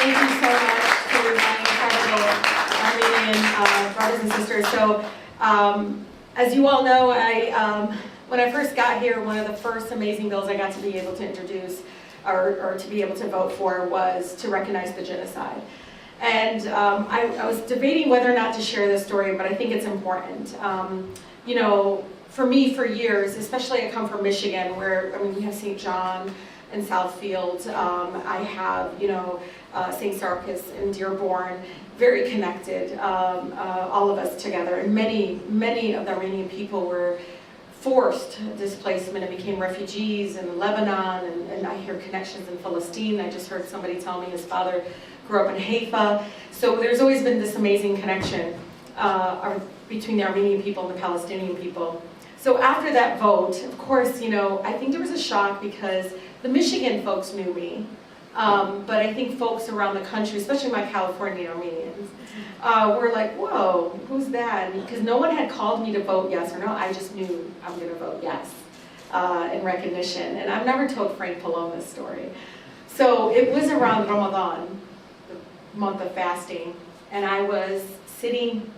Thank you so much to my incredible Armenian brothers and sisters. So, as you all know, when I first got here, one of the first amazing bills I got to be able to introduce or to be able to vote for was to recognize the genocide. And I was debating whether or not to share this story, but I think it's important. You know, for me, for years, especially I come from Michigan, where, I mean, we have St. John and Southfield. I have, you know, St. Sarkis and Dearborn, very connected, all of us together. And many of the Armenian people were forced displacement and became refugees in Lebanon, and I hear connections in Palestine. I just heard somebody tell me his father grew up in Haifa. So there's always been this amazing connection between the Armenian people and the Palestinian people. So after that vote, of course, you know, I think there was a shock because the Michigan folks knew me, but I think folks around the country, especially my California Armenians, were like, whoa, who's that? Because no one had called me to vote yes or no. I just knew I'm going to vote yes in recognition. And I've never told Frank Pallone this story. So it was around Ramadan, the month of fasting, and I was sitting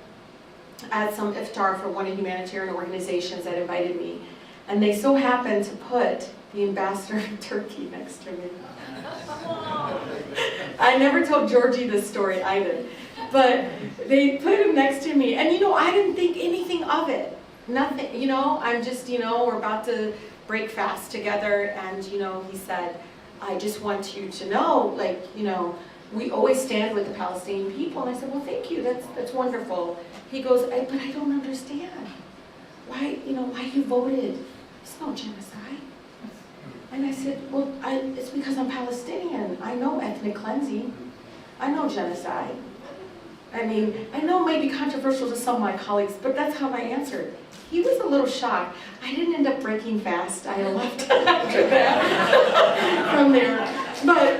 at some iftar for one of the humanitarian organizations that invited me. And they so happened to put the ambassador of Turkey next to me. I never told Georgie this story either. But they put him next to me. And you know, I didn't think anything of it. Nothing, you know, I'm just, you know, we're about to break fast together. And, you know, he said, I just want you to know, like, you know, we always stand with the Palestinian people. And I said, well, thank you, that's wonderful. He goes, but I don't understand. Why, you know, why you voted? It's no genocide. And I said, well, it's because I'm Palestinian. I know ethnic cleansing. I know genocide. I mean, I know it may be controversial to some of my colleagues, but that's how I answered. He was a little shocked. I didn't end up breaking fast. I left after that from there. But,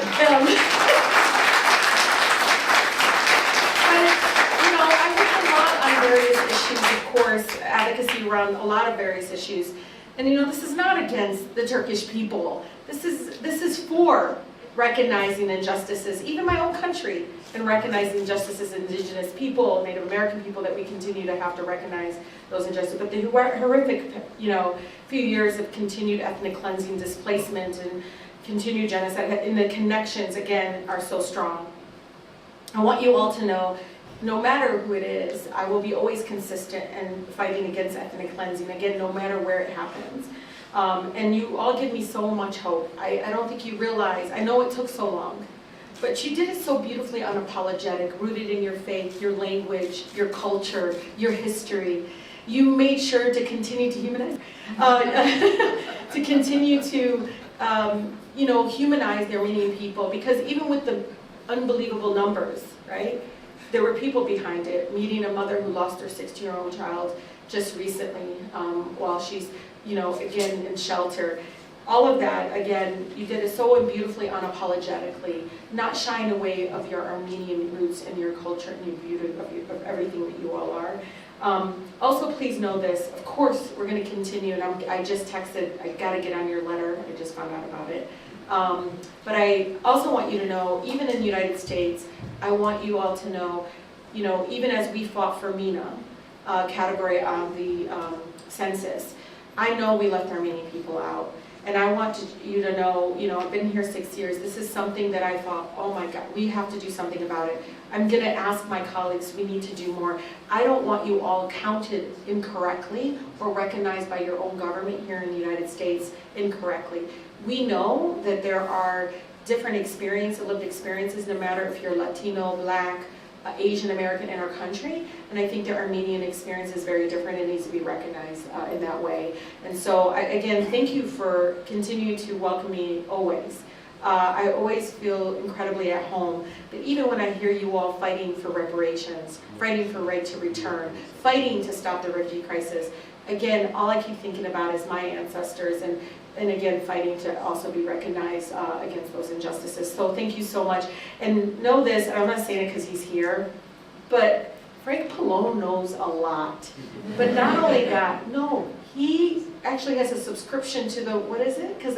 you know, I work a lot on various issues, of course, advocacy around a lot of various issues. And you know, this is not against the Turkish people. This is for recognizing injustices, even my own country, and recognizing injustices of indigenous people, Native American people, that we continue to have to recognize those injustices. But the horrific, you know, few years of continued ethnic cleansing, displacement, and continued genocide, and the connections, again, are so strong. I want you all to know, no matter who it is, I will be always consistent in fighting against ethnic cleansing, again, no matter where it happens. And you all give me so much hope. I don't think you realize, I know it took so long, but you did it so beautifully unapologetic, rooted in your faith, your language, your culture, your history. You made sure to continue to humanize, to continue to, you know, humanize the Armenian people, because even with the unbelievable numbers, right? There were people behind it, meeting a mother who lost her 16-year-old child just recently while she's, you know, again, in shelter. All of that, again, you did it so beautifully, unapologetically, not shying away of your Armenian roots and your culture and your beauty of everything that you all are. Also, please know this, of course, we're going to continue, and I just texted, I got to get on your letter, I just found out about it. But I also want you to know, even in the United States, I want you all to know, you know, even as we fought for MENA category on the census, I know we left Armenian people out. And I want you to know, you know, I've been here 6 years. This is something that I thought, oh my God, we have to do something about it. I'm going to ask my colleagues, we need to do more. I don't want you all counted incorrectly or recognized by your own government here in the United States incorrectly. We know that there are different experiences, lived experiences, no matter if you're Latino, Black, Asian American in our country, and I think the Armenian experience is very different and needs to be recognized in that way. And so, again, thank you for continuing to welcome me always. I always feel incredibly at home, but even when I hear you all fighting for reparations, fighting for right to return, fighting to stop the refugee crisis, again, all I keep thinking about is my ancestors, and again, fighting to also be recognized against those injustices. So thank you so much. And know this, and I'm not saying it because he's here, but Frank Pallone knows a lot. But not only that, no, he actually has a subscription to the, what is it? Because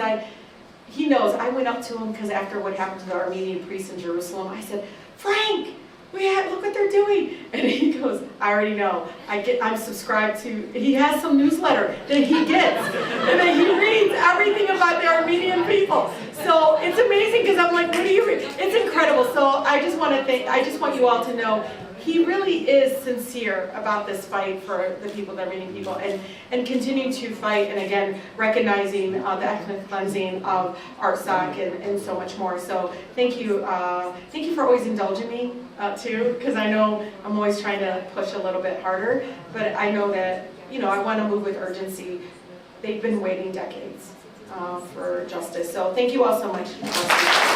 he knows. I went up to him because after what happened to the Armenian priest in Jerusalem, I said, Frank, look what they're doing. And he goes, I already know. I'm subscribed to, he has some newsletter that he gets. And then he reads everything about the Armenian people. So it's amazing because I'm like, what do you read? It's incredible. So I just want you all to know, he really is sincere about this fight for the people, the Armenian people, and continuing to fight, and again, recognizing the ethnic cleansing of Artsakh and so much more. So thank you for always indulging me too, because I know I'm always trying to push a little bit harder, but I know that, I want to move with urgency. They've been waiting decades for justice. So thank you all so much.